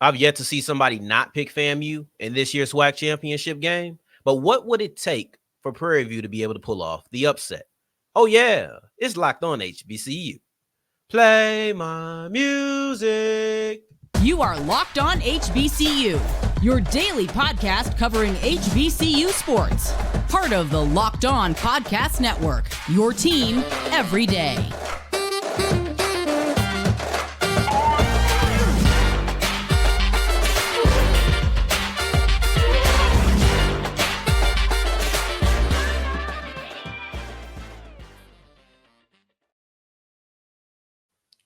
I've yet to see somebody not pick FAMU in this year's SWAC championship game. But what would it take for Prairie View to be able to pull off the upset? Oh, yeah, it's Locked On HBCU. Play my music. You are Locked On HBCU, your daily podcast covering HBCU sports. Part of the Locked On Podcast Network, your team every day.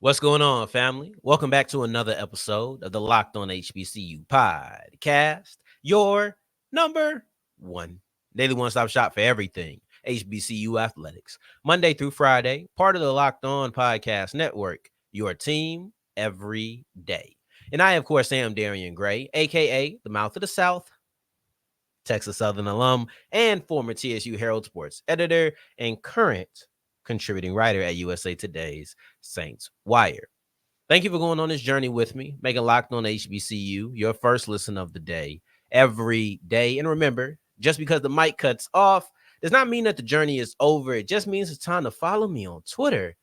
What's going on, family? Welcome back to another episode of the Locked On HBCU podcast, your number one daily one-stop shop for everything HBCU athletics. Monday through Friday, part of the Locked On Podcast Network, your team every day. And I, of course, am Darian Gray, a.k.a. the Mouth of the South, Texas Southern alum, and former TSU Herald Sports editor and current contributing writer at USA Today's Saints Wire. Thank you for going on this journey with me, making Locked On HBCU your first listen of the day every day. And remember, just because the mic cuts off does not mean that the journey is over. It just means it's time to follow me on Twitter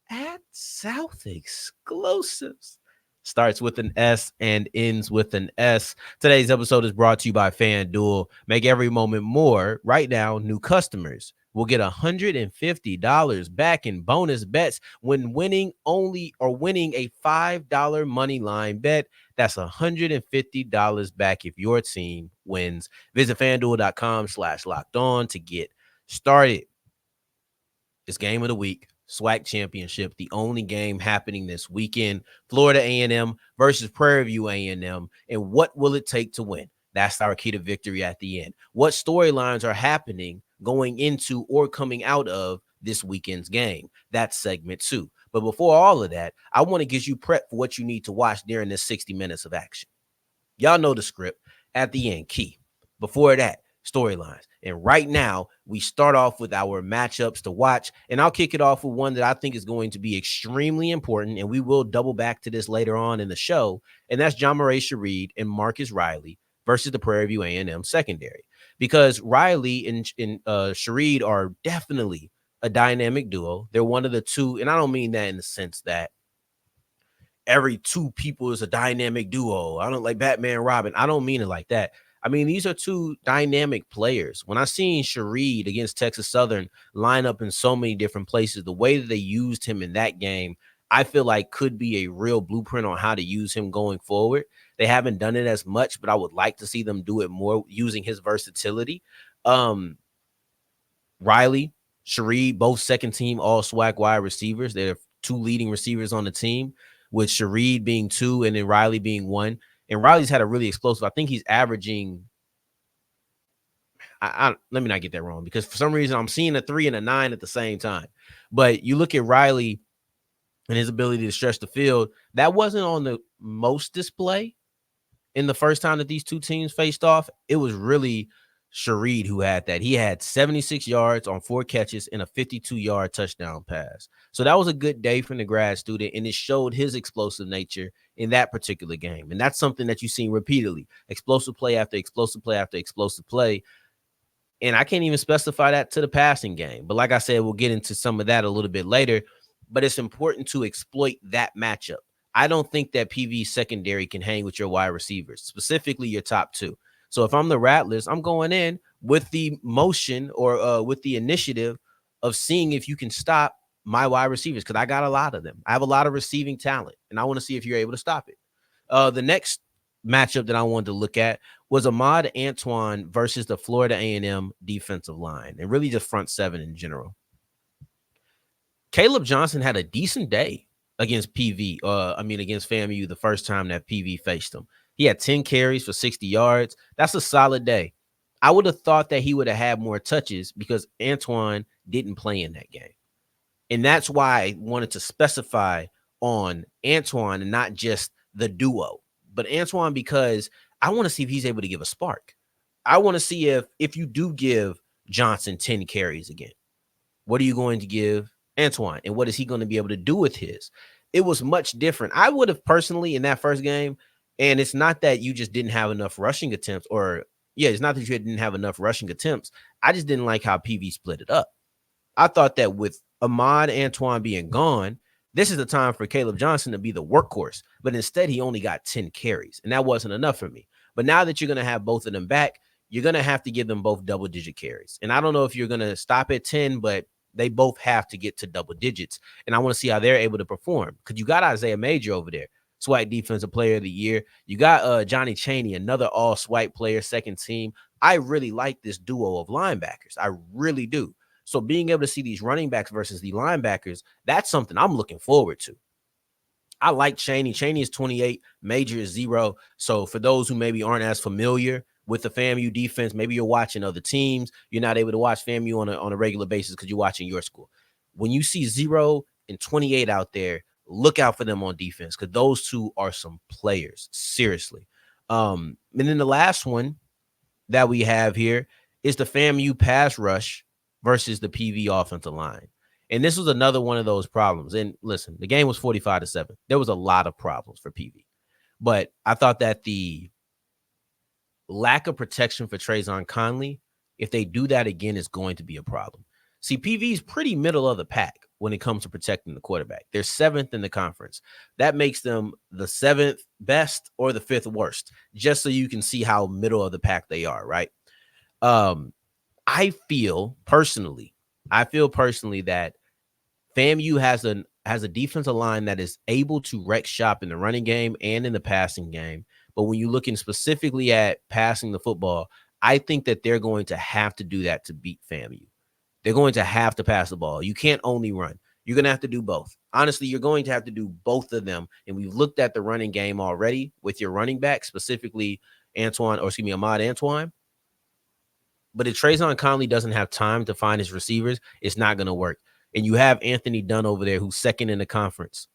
at South Exclusives. Starts with an S and ends with an S. Today's episode is brought to you by FanDuel. Make every moment more. Right now, new customers will get $150 back in bonus bets when winning a $5 money line bet. That's $150 back if your team wins. Visit FanDuel.com/locked-on to get started. It's game of the week. SWAC championship, the only game happening this weekend. Florida A&M versus Prairie View A&M. And what will it take to win? That's our key to victory at the end. What storylines are happening going into or coming out of this weekend's game? That's segment 2. But before all of that, I want to get you prepped for what you need to watch during this 60 minutes of action. Y'all know the script. At the end, key. Before that, storylines. And right now, we start off with our matchups to watch. And I'll kick it off with one that I think is going to be extremely important. And we will double back to this later on in the show. And that's Jah'Merae Sheread and Marcus Riley versus the Prairie View A&M secondary. Because Riley and Sheread are definitely a dynamic duo. They're one of the two. And I don't mean that in the sense that every two people is a dynamic duo. I don't like Batman and Robin. I don't mean it like that. I mean, these are two dynamic players. When I seen Sheread against Texas Southern line up in so many different places, the way that they used him in that game, I feel like could be a real blueprint on how to use him going forward. They haven't done it as much, but I would like to see them do it more using his versatility. Riley, Sheread, both second team all SWAC wide receivers. They're two leading receivers on the team, with Sheread being 2 and then Riley being 1. And Riley's had a really explosive. I think he's averaging. Let me not get that wrong, because for some reason I'm seeing a 3 and a 9 at the same time. But you look at Riley and his ability to stretch the field. That wasn't on the most display in the first time that these two teams faced off. It was really Sheread who had that. He had 76 yards on 4 catches and a 52-yard touchdown pass. So that was a good day from the grad student, and it showed his explosive nature in that particular game. And that's something that you've seen repeatedly. Explosive play after explosive play after explosive play. And I can't even specify that to the passing game. But like I said, we'll get into some of that a little bit later. But it's important to exploit that matchup. I don't think that PV secondary can hang with your wide receivers, specifically your top 2. So if I'm the Rattlers, I'm going in with the motion or with the initiative of seeing if you can stop my wide receivers, because I got a lot of them. I have a lot of receiving talent, and I want to see if you're able to stop it. The next matchup that I wanted to look at was Ahmad Antoine versus the Florida A&M defensive line, and really just front 7 in general. Caleb Johnson had a decent day against against FAMU the first time that PV faced him. He had 10 carries for 60 yards. That's a solid day. I would have thought that he would have had more touches because Antoine didn't play in that game. And that's why I wanted to specify on Antoine and not just the duo. But Antoine, because I want to see if he's able to give a spark. I want to see if you do give Johnson 10 carries again, what are you going to give Antoine? And what is he going to be able to do with his? It was much different. I would have personally in that first game, And it's not that you just didn't have enough rushing attempts, it's not that you didn't have enough rushing attempts. I just didn't like how PV split it up. I thought that with Ahmad Antoine being gone, this is the time for Caleb Johnson to be the workhorse. But instead, he only got 10 carries, and that wasn't enough for me. But now that you're going to have both of them back, you're going to have to give them both double-digit carries. And I don't know if you're going to stop at 10, but they both have to get to double digits. And I want to see how they're able to perform, because you got Isaiah Major over there, SWAC Defensive Player of the Year. You got Johnny Chaney, another all-SWAC player, second team. I really like this duo of linebackers. I really do. So being able to see these running backs versus the linebackers, that's something I'm looking forward to. I like Chaney. Chaney is 28. Major is 0. So for those who maybe aren't as familiar with the FAMU defense, maybe you're watching other teams, you're not able to watch FAMU on a regular basis because you're watching your school. When you see 0 and 28 out there, look out for them on defense, because those two are some players, seriously. And then the last one that we have here is the FAMU pass rush versus the PV offensive line. And this was another one of those problems. And listen, the game was 45-7. There was a lot of problems for PV. But I thought that the lack of protection for Trazonne Connley, if they do that again, is going to be a problem. See, PV is pretty middle of the pack when it comes to protecting the quarterback. They're 7th in the conference. That makes them the 7th best or the 5th worst, just so you can see how middle of the pack they are, right? I feel personally that FAMU has a defensive line that is able to wreck shop in the running game and in the passing game. But when you're looking specifically at passing the football, I think that they're going to have to do that to beat FAMU. They're going to have to pass the ball. You can't only run. You're going to have to do both. Honestly, you're going to have to do both of them. And we've looked at the running game already with your running back, specifically Ahmad Antoine. But if Trazonne Connley doesn't have time to find his receivers, it's not going to work. And you have Anthony Dunn over there, who's 2nd in the conference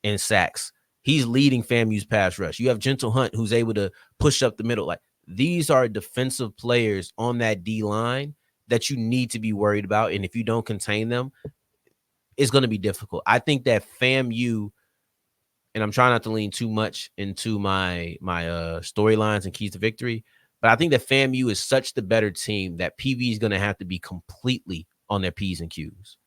in sacks. He's leading FAMU's pass rush. You have Gentle Hunt, who's able to push up the middle. Like, these are defensive players on that D line that you need to be worried about. And if you don't contain them, it's going to be difficult. I think that FAMU, and I'm trying not to lean too much into my storylines and keys to victory, but I think that FAMU is such the better team that PV is going to have to be completely on their P's and Q's.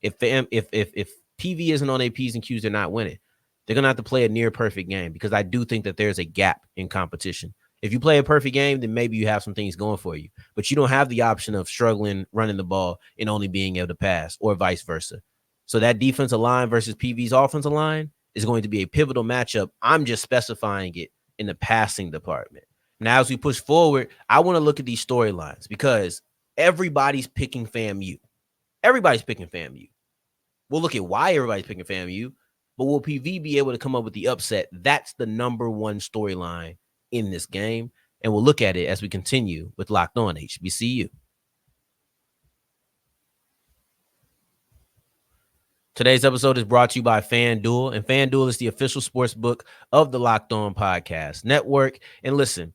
If PV isn't on their P's and Q's, they're not winning. They're going to have to play a near perfect game, because I do think that there's a gap in competition. If you play a perfect game, then maybe you have some things going for you, but you don't have the option of struggling running the ball and only being able to pass, or vice versa. So that defensive line versus PV's offensive line is going to be a pivotal matchup. I'm just specifying it in the passing department. Now, as we push forward, I want to look at these storylines, because everybody's picking FAMU. Everybody's picking FAMU. We'll look at why everybody's picking FAMU, but will PV be able to come up with the upset? That's the number one storyline in this game, and we'll look at it as we continue with Locked On HBCU. Today's episode is brought to you by FanDuel, and FanDuel is the official sports book of the Locked On Podcast Network. And listen,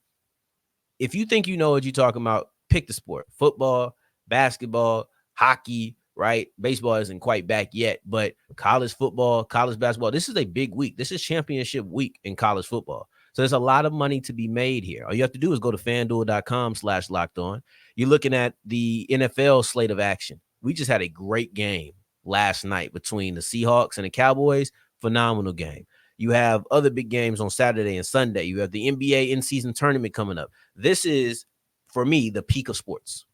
if you think you know what you're talking about, pick the sport. Football, basketball, hockey, right? Baseball isn't quite back yet, but college football, college basketball, this is a big week. This is championship week in college football. So there's a lot of money to be made here. All you have to do is go to FanDuel.com/lockedon. You're looking at the NFL slate of action. We just had a great game last night between the Seahawks and the Cowboys. Phenomenal game. You have other big games on Saturday and Sunday. You have the NBA in-season tournament coming up. This is, for me, the peak of sports.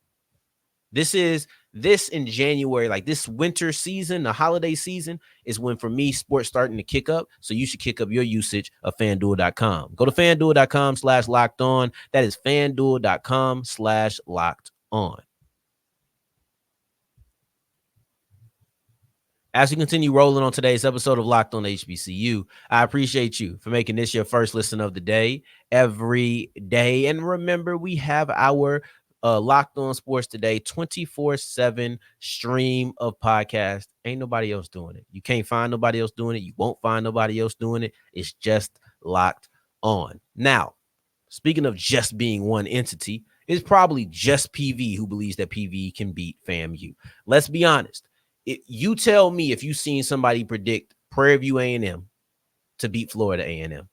This in January, like this winter season, the holiday season, is when, for me, sports starting to kick up. So you should kick up your usage of FanDuel.com. Go to FanDuel.com/lockedon. That is FanDuel.com/lockedon. As we continue rolling on today's episode of Locked On HBCU, I appreciate you for making this your first listen of the day every day. And remember, we have our Locked On Sports Today 24/7 stream of podcasts. Ain't nobody else doing it. You can't find nobody else doing it. You won't find nobody else doing it. It's just Locked On. Now, speaking of just being one entity, it's probably just PV who believes that PV can beat FAMU. Let's be honest. You tell me if you've seen somebody predict Prairie View A&M to beat Florida A&M.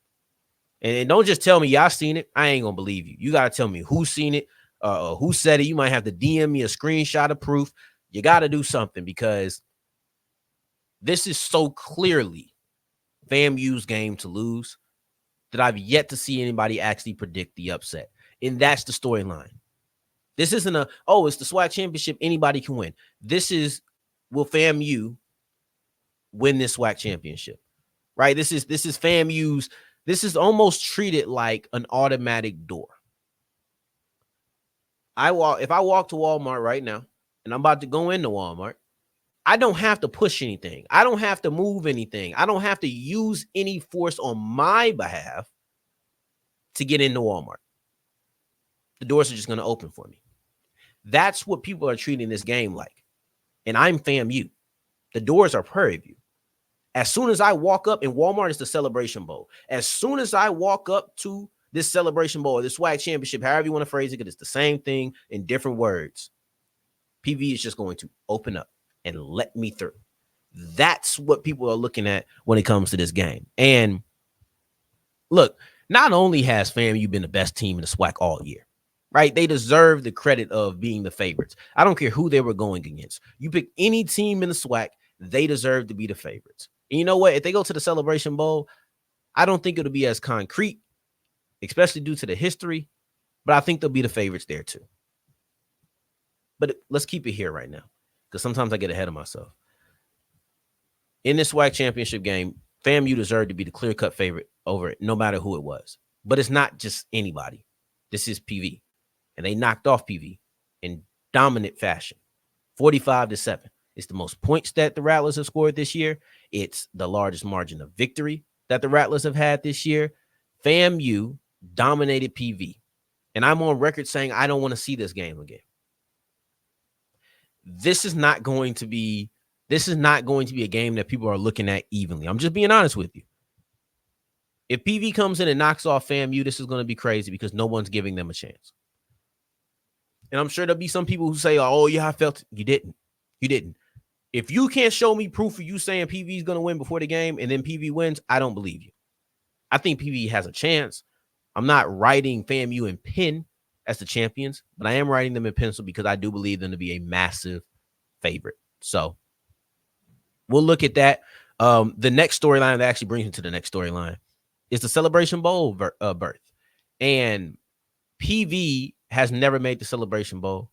And don't just tell me y'all seen it. I ain't gonna believe you. You gotta tell me who seen it, who said it. You might have to DM me a screenshot of proof. You gotta do something because this is so clearly FAMU's game to lose that I've yet to see anybody actually predict the upset. And that's the storyline. This isn't it's the SWAC championship. Anybody can win. This is, will FAMU win this SWAC championship? Right? This is FAMU's. This is almost treated like an automatic door. If I walk to Walmart right now and I'm about to go into Walmart, I don't have to push anything. I don't have to move anything. I don't have to use any force on my behalf to get into Walmart. The doors are just going to open for me. That's what people are treating this game like. And I'm FAMU. The doors are Prairie View. As soon as I walk up, in Walmart is the Celebration Bowl. As soon as I walk up to this Celebration Bowl or this SWAC championship, however you want to phrase it, because it's the same thing in different words, PV is just going to open up and let me through. That's what people are looking at when it comes to this game. And look, not only has FAMU been the best team in the SWAC all year, right? They deserve the credit of being the favorites. I don't care who they were going against. You pick any team in the SWAC, they deserve to be the favorites. And you know what? If they go to the Celebration Bowl, I don't think it'll be as concrete, especially due to the history, but I think they'll be the favorites there too. But let's keep it here right now, because sometimes I get ahead of myself. In this SWAC championship game, FAMU deserved to be the clear-cut favorite over it, no matter who it was. But it's not just anybody. This is PV. And they knocked off PV in dominant fashion, 45-7. It's the most points that the Rattlers have scored this year. It's the largest margin of victory that the Rattlers have had this year. FAMU dominated PV. And I'm on record saying I don't want to see this game again. This is not going to be a game that people are looking at evenly. I'm just being honest with you. If PV comes in and knocks off FAMU, this is going to be crazy because no one's giving them a chance. And I'm sure there'll be some people who say, oh, yeah, I felt it. You didn't. You didn't. If you can't show me proof of you saying PV is going to win before the game and then PV wins, I don't believe you. I think PV has a chance. I'm not writing FAMU in pen as the champions, but I am writing them in pencil because I do believe them to be a massive favorite. So we'll look at that. The next storyline that actually brings me to the next storyline is the Celebration Bowl berth. And PV has never made the Celebration Bowl.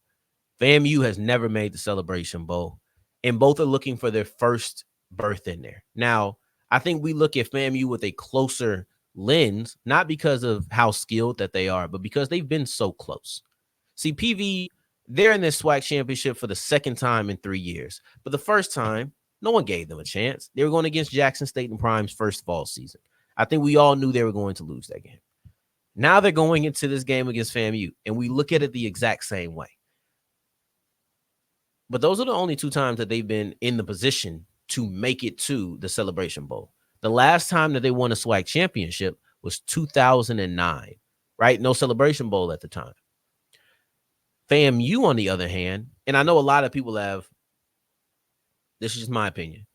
FAMU has never made the Celebration Bowl. And both are looking for their first berth in there. Now, I think we look at FAMU with a closer lens, not because of how skilled that they are, but because they've been so close. See, PV, they're in this SWAC championship for the second time in 3 years. But the first time, no one gave them a chance. They were going against Jackson State in Prime's first fall season. I think we all knew they were going to lose that game. Now they're going into this game against FAMU, and we look at it the exact same way. But those are the only two times that they've been in the position to make it to the Celebration Bowl. The last time that they won a SWAC championship was 2009, right? No Celebration Bowl at the time. FAMU, on the other hand, and I know a lot of people have, this is just my opinion,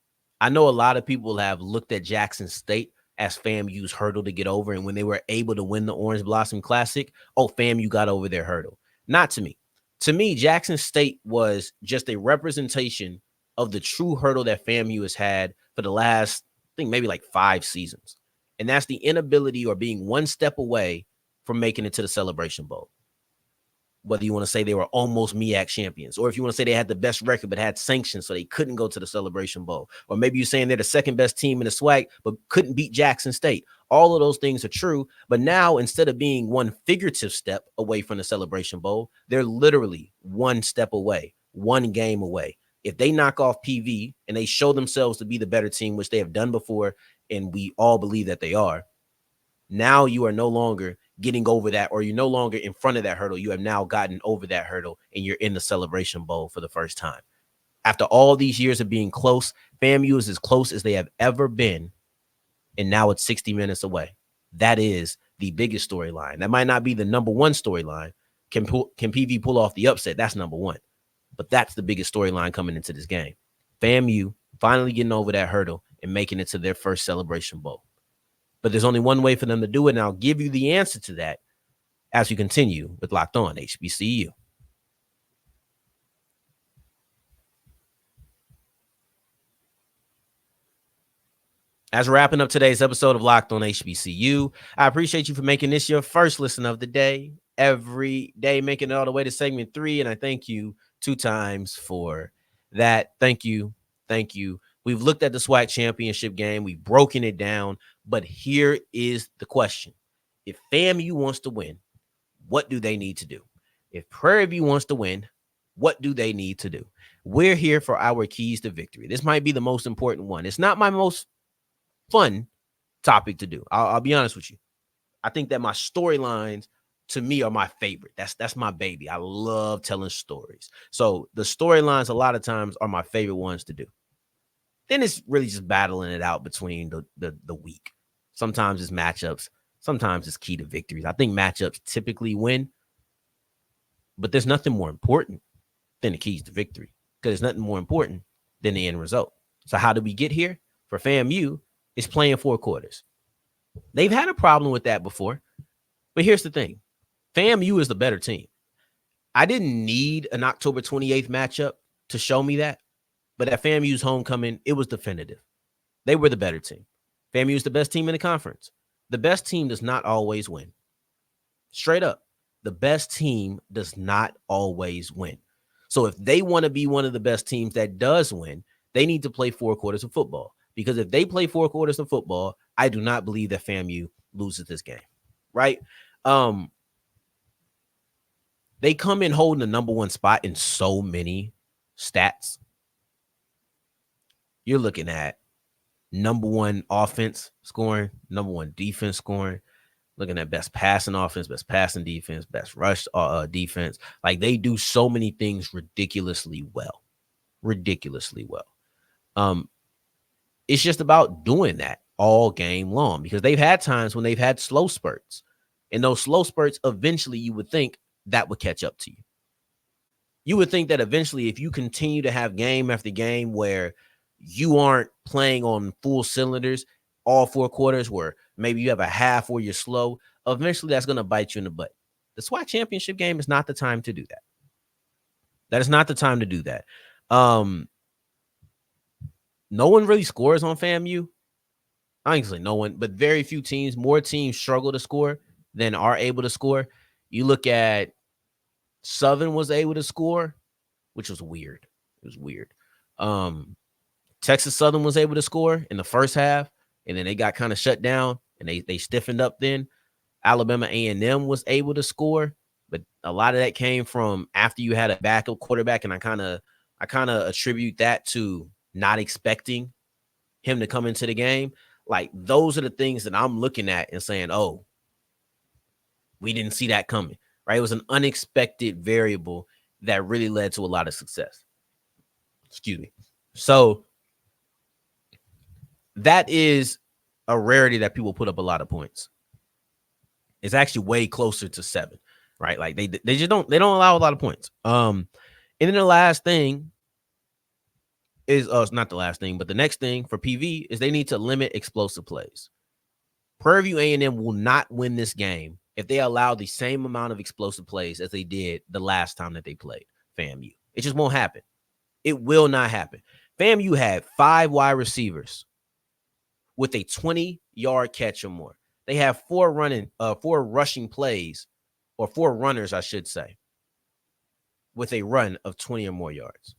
I know a lot of people have looked at Jackson State as FAMU's hurdle to get over, and when they were able to win the Orange Blossom Classic, FAMU got over their hurdle. Not to me. To me, Jackson State was just a representation of the true hurdle that FAMU has had for the last, I think, maybe like 5 seasons. And that's the inability or being one step away from making it to the Celebration Bowl. Whether you want to say they were almost MEAC champions, or if you want to say they had the best record but had sanctions so they couldn't go to the Celebration Bowl, or maybe you're saying they're the second best team in the SWAC but couldn't beat Jackson State. All of those things are true, but now instead of being one figurative step away from the Celebration Bowl, they're literally one step away, one game away. If they knock off PV and they show themselves to be the better team, which they have done before, and we all believe that they are, now you are no longer getting over that, or you're no longer in front of that hurdle. You have now gotten over that hurdle, and you're in the Celebration Bowl for the first time. After all these years of being close, FAMU is as close as they have ever been, and now it's 60 minutes away. That is the biggest storyline. That might not be the number one storyline. Can PV pull off the upset? That's number one. But that's the biggest storyline coming into this game. FAMU finally getting over that hurdle and making it to their first Celebration Bowl. But there's only one way for them to do it, and I'll give you the answer to that as we continue with Locked On HBCU. As we're wrapping up today's episode of Locked On HBCU, I appreciate you for making this your first listen of the day. Every day, making it all the way to segment 3, and I thank you 2 times for that. Thank you. Thank you. We've looked at the SWAC championship game. We've broken it down, but here is the question. If FAMU wants to win, what do they need to do? If Prairie View wants to win, what do they need to do? We're here for our keys to victory. This might be the most important one. It's not my most fun topic to do. I'll be honest with you. I think that my storylines to me are my favorite. That's my baby. I love telling stories. So the storylines a lot of times are my favorite ones to do. Then it's really just battling it out between the week. Sometimes it's matchups. Sometimes it's key to victories. I think matchups typically win, but there's nothing more important than the keys to victory because there's nothing more important than the end result. So how did we get here? For FAMU, it's playing 4 quarters. They've had a problem with that before, but here's the thing. FAMU is the better team. I didn't need an October 28th matchup to show me that, but at FAMU's homecoming, it was definitive. They were the better team. FAMU is the best team in the conference. The best team does not always win. Straight up, the best team does not always win. So if they want to be one of the best teams that does win, they need to play 4 quarters of football. Because if they play 4 quarters of football, I do not believe that FAMU loses this game, right? They come in holding the number 1 spot in so many stats. You're looking at number 1 offense scoring, number 1 defense scoring, looking at best passing offense, best passing defense, best rush defense. Like they do so many things ridiculously well. It's just about doing that all game long because they've had times when they've had slow spurts. And those slow spurts, eventually you would think that would catch up to you. You would think that eventually if you continue to have game after game where you aren't playing on full cylinders, all 4 quarters where maybe you have a half where you're slow, eventually that's going to bite you in the butt. The SWAC championship game is not the time to do that. That is not the time to do that. No one really scores on FAMU. Honestly, no one, but very few teams. More teams struggle to score than are able to score. You look at Southern was able to score, which was weird. It was weird. Texas Southern was able to score in the first half, and then they got kind of shut down, and they stiffened up then. Alabama A&M was able to score, but a lot of that came from after you had a backup quarterback, and I kind of attribute that to not expecting him to come into the game. Like, those are the things that I'm looking at and saying, oh, we didn't see that coming, right? It was an unexpected variable that really led to a lot of success. Excuse me. So that is a rarity that people put up a lot of points. It's actually way closer to 7, right? Like they just don't allow a lot of points. And then the last thing is it's not the last thing, but the next thing for PV is they need to limit explosive plays. Prairie View A&M will not win this game if they allow the same amount of explosive plays as they did the last time that they played FAMU. It just won't happen. It will not happen. FAMU had 5 wide receivers with a 20-yard catch or more. They have 4 rushing plays, or 4 runners, I should say, with a run of 20 or more yards.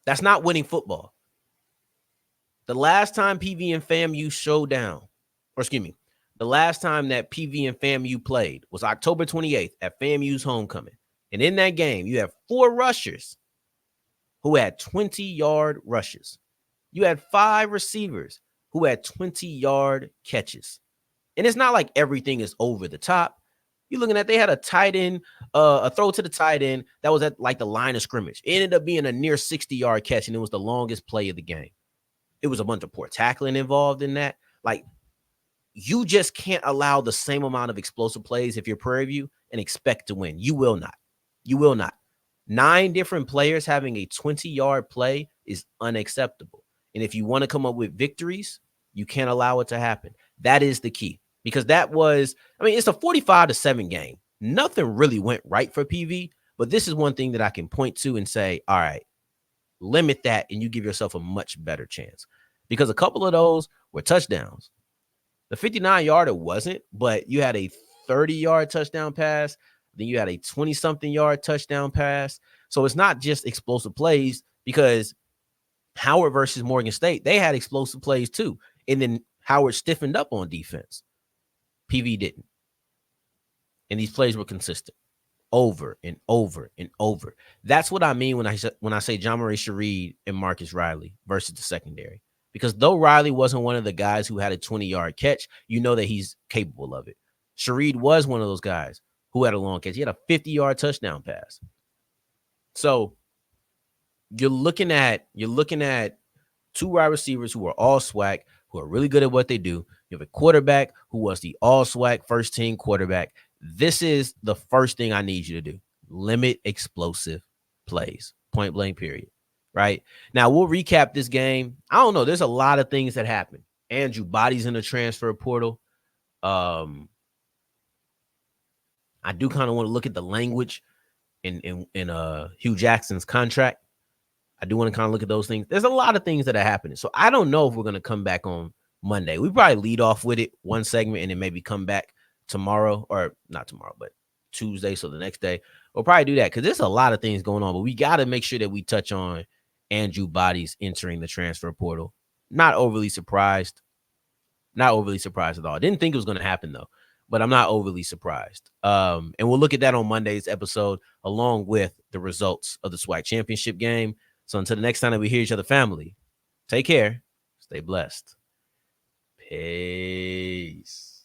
That's not winning football. The last time PV and FAMU showed down, the last time that PV and FAMU played was October 28th at FAMU's homecoming. And in that game, you have 4 rushers who had 20-yard rushes. You had 5 receivers who had 20-yard catches. And it's not like everything is over the top. You're looking at, they had a tight end, a throw to the tight end that was at like the line of scrimmage. It ended up being a near 60-yard catch, and it was the longest play of the game. It was a bunch of poor tackling involved in that. Like, you just can't allow the same amount of explosive plays if you're Prairie View and expect to win. You will not. You will not. 9 different players having a 20-yard play is unacceptable. And if you want to come up with victories, You can't allow it to happen. That is the key, because that was, I mean, it's a 45-7 game. Nothing really went right for PV, but this is one thing that I can point to and say, all right, limit that and you give yourself a much better chance, because a couple of those were touchdowns. The 59-yarder wasn't, but you had a 30-yard touchdown pass. Then you had a 20-something yard touchdown pass. So it's not just explosive plays, because Howard versus Morgan State, they had explosive plays too. And then Howard stiffened up on defense. PV didn't. And these plays were consistent over and over and over. That's what I mean when I say Jah'Merae Sheread and Marcus Riley versus the secondary. Because though Riley wasn't one of the guys who had a 20-yard catch, you know that he's capable of it. Sheread was one of those guys who had a long catch. He had a 50-yard touchdown pass. So you're looking at two wide receivers who are all SWAC, who are really good at what they do. You have a quarterback who was the all SWAC first team quarterback. This is the first thing I need you to do. Limit explosive plays. Point blank, period. Right? Now, we'll recap this game. I don't know. There's a lot of things that happened. Andrew Body's in the transfer portal. I do kind of want to look at the language in Hugh Jackson's contract. I do want to kind of look at those things. There's a lot of things that are happening. So I don't know if we're going to come back on Monday. We probably lead off with it one segment and then maybe come back tomorrow, or not tomorrow, but Tuesday. So the next day we'll probably do that, because there's a lot of things going on, but we got to make sure that we touch on Andrew Body's entering the transfer portal. Not overly surprised. Not overly surprised at all. Didn't think it was going to happen though, but I'm not overly surprised. And we'll look at that on Monday's episode, along with the results of the SWAC championship game. So until the next time that we hear each other, family, take care. Stay blessed. Peace.